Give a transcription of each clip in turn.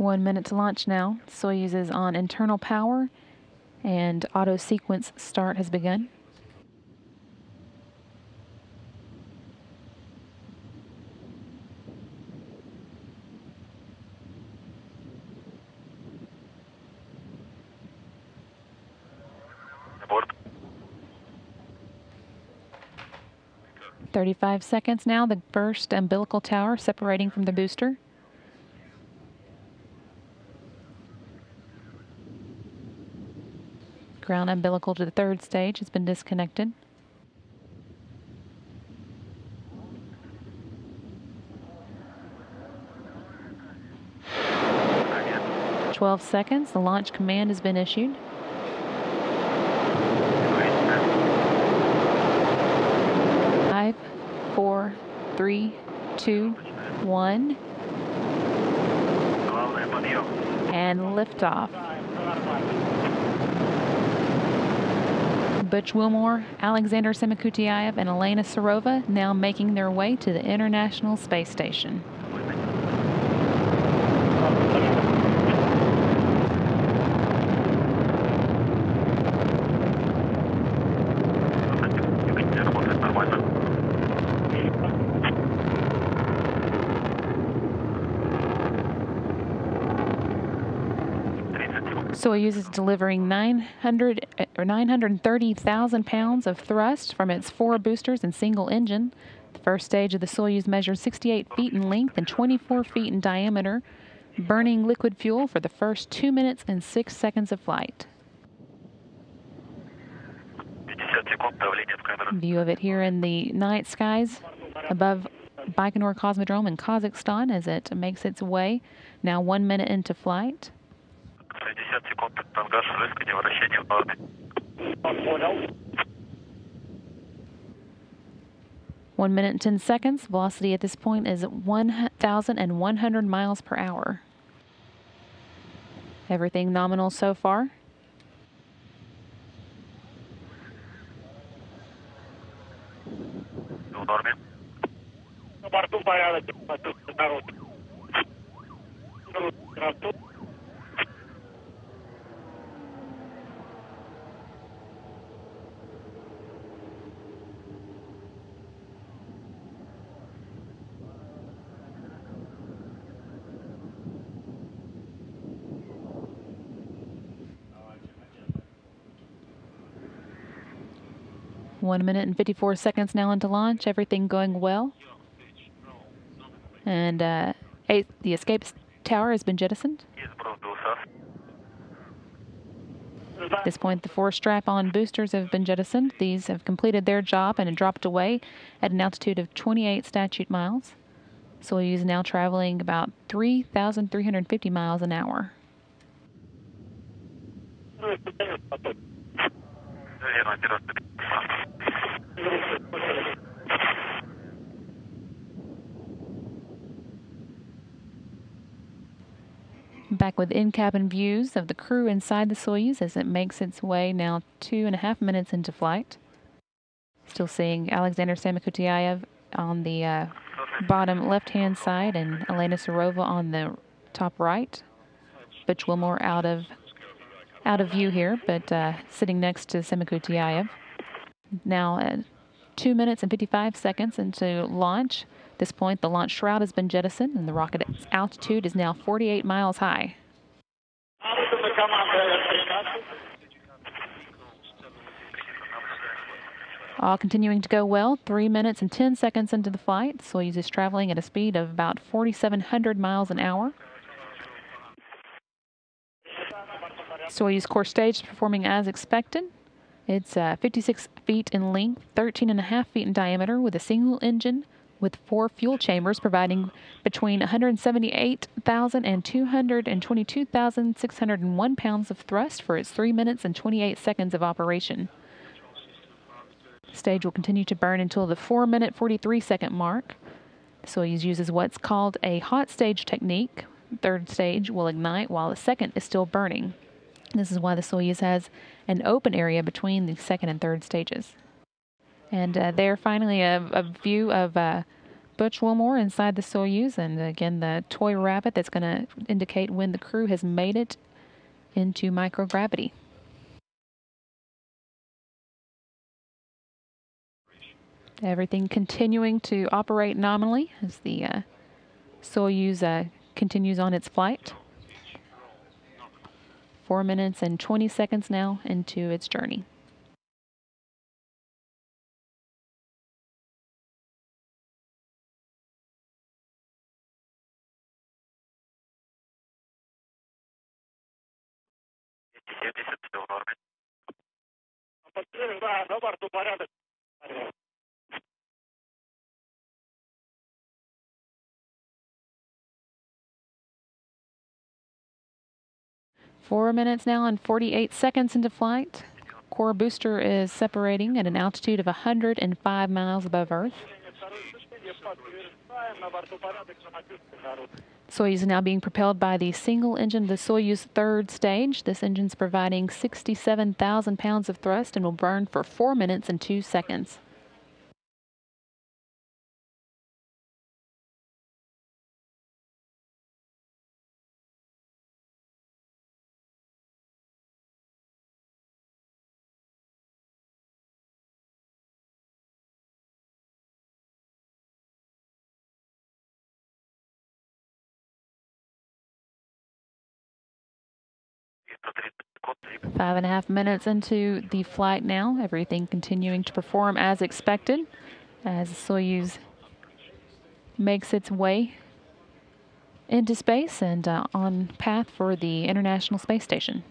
1 minute to launch now. Soyuz is on internal power, and auto sequence start has begun. Abort. 35 seconds now, the first umbilical tower separating from the booster. Ground umbilical to the third stage has been disconnected. Again. 12 seconds, the launch command has been issued. Five, 4, 3, 2, 1, Главное подъем. and liftoff. Barry Wilmore, Alexander Samokutyaev, and Elena Serova now making their way to the International Space Station. Работает нормально. Soyuz is delivering 930,000 pounds of thrust from its 4 boosters and single engine. The first stage of the Soyuz measured 68 feet in length and 24 feet in diameter, burning liquid fuel for the first 2 minutes and 6 seconds of flight. 50 секунд, давление в камеру. View of it here in the night skies above Baikonur Cosmodrome in Kazakhstan as it makes its way, now 1 minute into flight. 60 секунд, тангаж, рыскание, вращение в орбите. Понял. 1 minute and 10 seconds. Velocity at this point is 1,100 miles per hour. Everything nominal so far. В норме. На борту порядок. Народ. 1 minute and 54 seconds now into launch. Everything going well. And the escape tower has been jettisoned. At this point, the 4 strap-on boosters have been jettisoned. These have completed their job and have dropped away at an altitude of 28 statute miles. Soyuz is now traveling about 3,350 miles an hour. Back with in-cabin views of the crew inside the Soyuz as it makes its way now 2.5 minutes into flight. Still seeing Alexander Samokutyaev on the bottom left-hand side and Elena Serova on the top right. Barry Wilmore out of view here, but sitting next to Samokutyaev. Now 2 minutes and 55 seconds into launch. At this point, the launch shroud has been jettisoned, and the rocket's altitude is now 48 miles high. All continuing to go well. 3 minutes and 10 seconds into the flight. Soyuz is traveling at a speed of about 4,700 miles an hour. Soyuz core stage is performing as expected. It's 56 feet in length, 13.5 feet in diameter, with a single engine with 4 fuel chambers providing between 178,000 and 222,601 pounds of thrust for its 3 minutes and 28 seconds of operation. The stage will continue to burn until the 4-minute, 43-second mark. Soyuz uses what's called a hot stage technique. The third stage will ignite while the second is still burning. This is why the Soyuz has an open area between the second and third stages. And there, finally, a view of Barry Butch Wilmore inside the Soyuz, and again the toy rabbit that's going to indicate when the crew has made it into microgravity. Everything continuing to operate nominally as the Soyuz continues on its flight. 4 minutes and 20 seconds now into its journey. в норме. Да, на борту порядок. 4 minutes now and 48 seconds into flight. Core booster is separating at an altitude of 105 miles above Earth. Soyuz is now being propelled by the single engine of the Soyuz third stage. This engine is providing 67,000 pounds of thrust and will burn for 4 minutes and 2 seconds. Секунд. 5.5 minutes into the flight now. Everything continuing to perform as expected as Soyuz makes its way into space and on path for the International Space Station.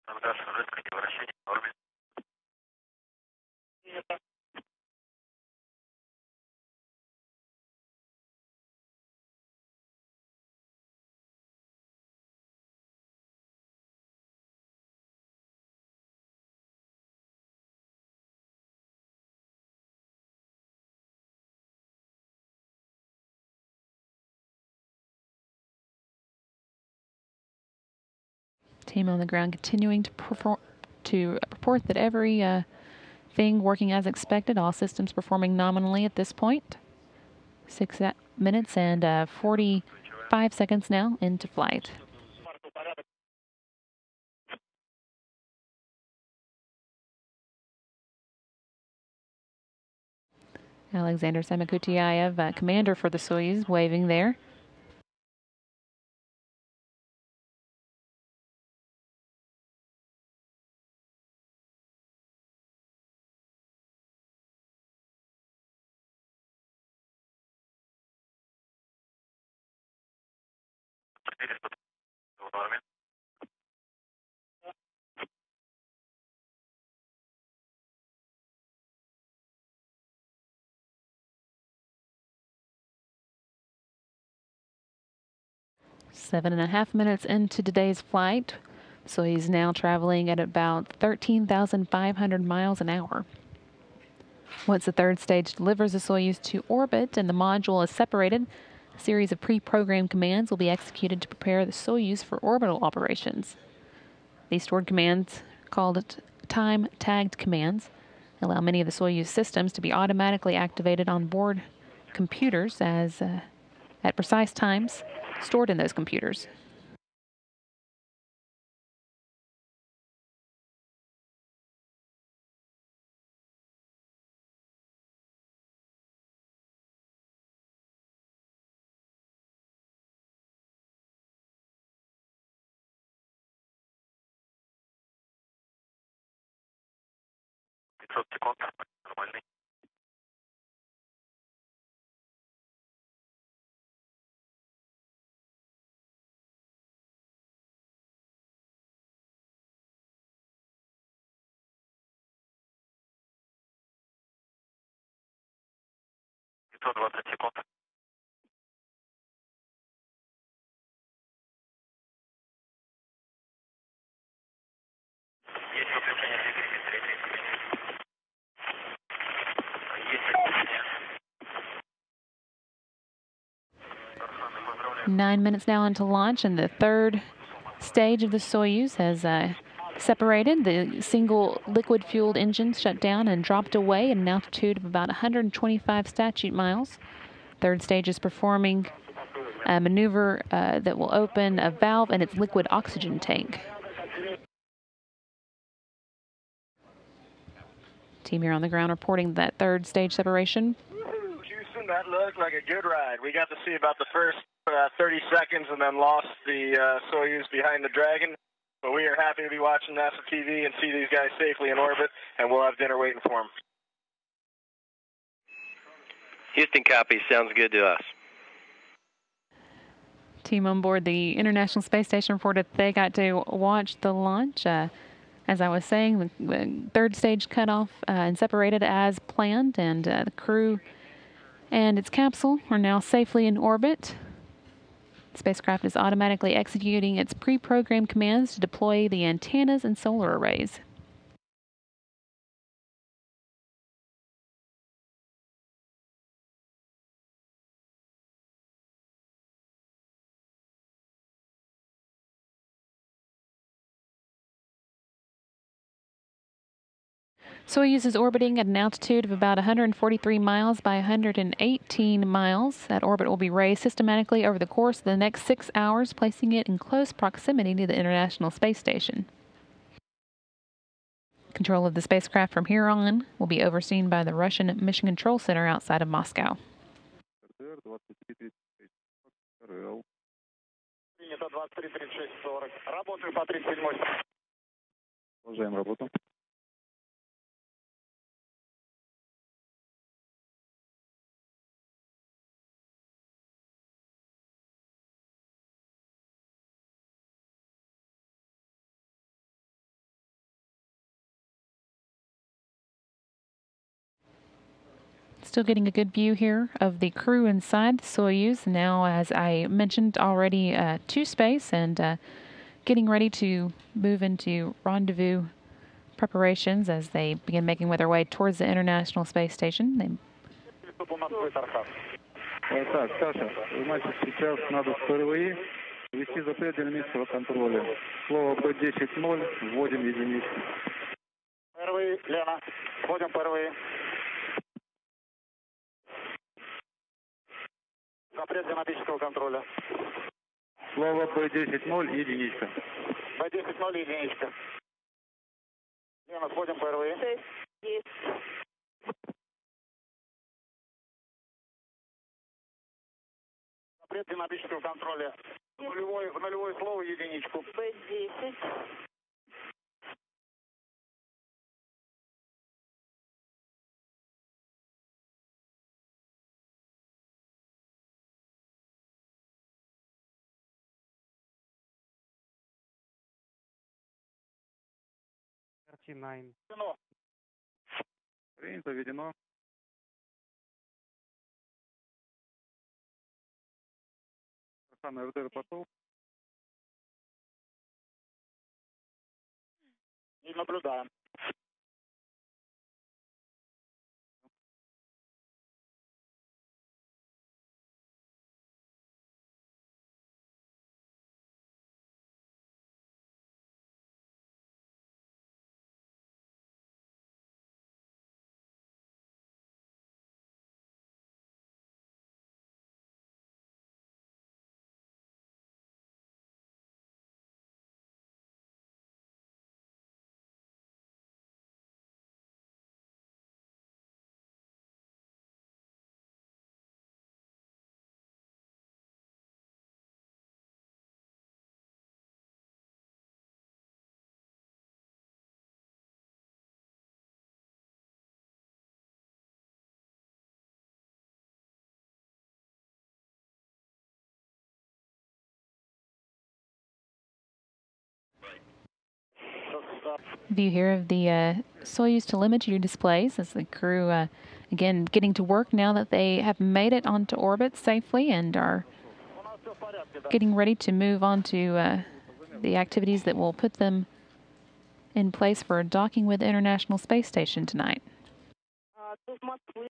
Ангар рыскание, вращение в норме. 'Team on the ground continuing to report that every thing working as expected. All systems performing nominally at this point. 6 minutes and 45 seconds now into flight. Alexander Samokutyaev, commander for the Soyuz, waving there. В норме. Seven and a half minutes into today's flight. Soyuz now traveling at about 13,500 miles an hour. Once the third stage delivers the Soyuz to orbit and the module is separated, a series of pre-programmed commands will be executed to prepare the Soyuz for orbital operations. These stored commands, called time-tagged commands, allow many of the Soyuz systems to be automatically activated on board computers at precise times stored in those computers. Секунд. Нормальный. Пятьсот 20 секунд. Есть подключение двигателей третьей ступени. Есть подключение. 9 minutes now into launch, and the third stage of the Soyuz has separated. The single liquid-fueled engine shut down and dropped away at an altitude of about 125 statute miles. Third stage is performing a maneuver that will open a valve in its liquid oxygen tank. Team here on the ground reporting that third stage separation. Houston, that looked like a good ride. We got to see about the first 30 seconds and then lost the Soyuz behind the Dragon. But we are happy to be watching NASA TV and see these guys safely in orbit, and we'll have dinner waiting for them. Houston, copy. Sounds good to us. Team on board the International Space Station reported they got to watch the launch. As I was saying, the third stage cut off and separated as planned, and the crew and its capsule are now safely in orbit. The spacecraft is automatically executing its pre-programmed commands to deploy the antennas and solar arrays. Soyuz is orbiting at an altitude of about 143 miles by 118 miles. That orbit will be raised systematically over the course of the next 6 hours, placing it in close proximity to the International Space Station. Control of the spacecraft from here on will be overseen by the Russian Mission Control Center outside of Moscow. Still getting a good view here of the crew inside the Soyuz. Now, as I mentioned already, to space and getting ready to move into rendezvous preparations as they begin making their way towards the International Space Station. Так, Саша, значит, сейчас надо впервые ввести запрет динамического контроля. Слово B10-0, вводим единицу. Первый, Лена, вводим первый. Запрет динамического контроля. Слово B10-0, единица. B10-0, единичка. Лена, вводим первый. Есть. Запрет динамического контроля. В нулевое слово единичку. B10. Принято, введено. Самый РДР пошел. Не наблюдаем. View here of the Soyuz telemetry displays as the crew, again, getting to work now that they have made it onto orbit safely and are getting ready to move on to the activities that will put them in place for docking with the International Space Station tonight.